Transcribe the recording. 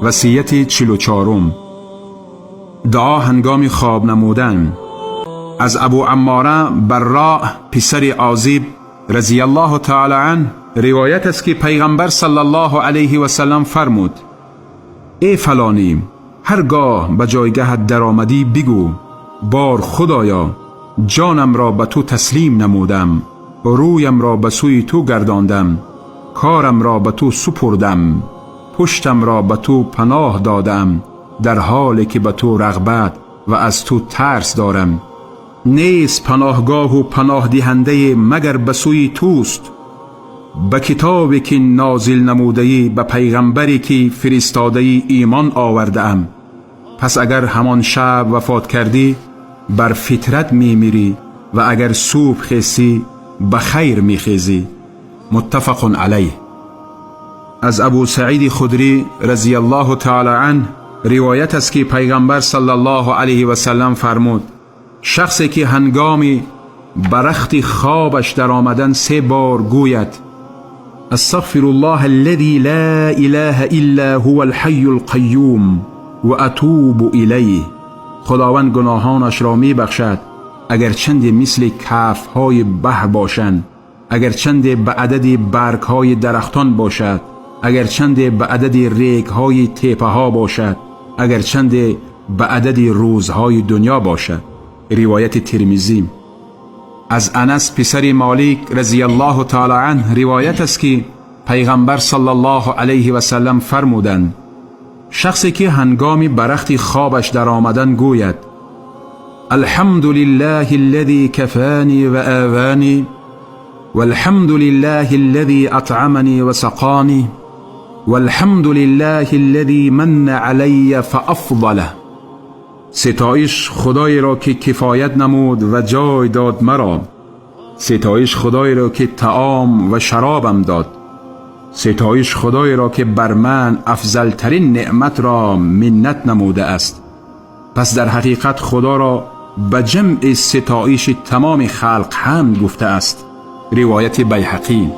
وصیت 44. دعا هنگام خواب نمودن. از ابو عماره براء پسر عازب رضی الله تعالی عنه روایت است که پیغمبر صلی الله علیه و سلم فرمود: ای فلانی، هرگاه به جایگهت در آمدی بگو: بار خدایا، جانم را به تو تسلیم نمودم، رویم را به سوی تو گرداندم، کارم را به تو سپردم، پشتم را به تو پناه دادم، در حالی که به تو رغبت و از تو ترس دارم. نیست پناهگاه و پناه دهنده مگر به سوی توست. به کتابی که نازل نموده‌ای، به پیغمبری که فرستاده‌ای ایمان آورده‌ام. پس اگر همان شب وفات کردی بر فطرت میمیری و اگر صبح خیزی به خیر میخیزی. متفق علیه. از ابو سعید خدری رضی الله تعالی عنه روایت است که پیغمبر صلی الله علیه و سلم فرمود: شخصی که هنگامی برخت خوابش در آمدن 3 بار گوید: استغفر الله الذي لا اله الا هو الحي القيوم و اتوب الیه، خداوند گناهانش را می بخشد اگرچند مثل کف های بحر باشند، اگرچند به عدد برگ های درختان باشد، اگرچند به عدد ریگ های تپه ها باشد، اگرچند به عدد روزهای دنیا باشد. روایت ترمذی. از انس پسر مالک رضی الله تعالی عنه روایت است که پیغمبر صلی الله علیه و سلم فرمودند: شخصی که هنگامی برخت خوابش در آمدن گوید: الحمد لله الذي كفاني و آواني والحمد لله الذي اطعمني و سقاني والحمد لله الذي من علي فافضله. ستایش خدای را که کفایت نمود و جای داد مرا، ستایش خدای را که طعام و شرابم داد، ستایش خدای را که بر من افضل ترین نعمت را منت نموده است. پس در حقیقت خدا را به جمع ستایش تمام خلق حمد گفته است. روایت بیهقی.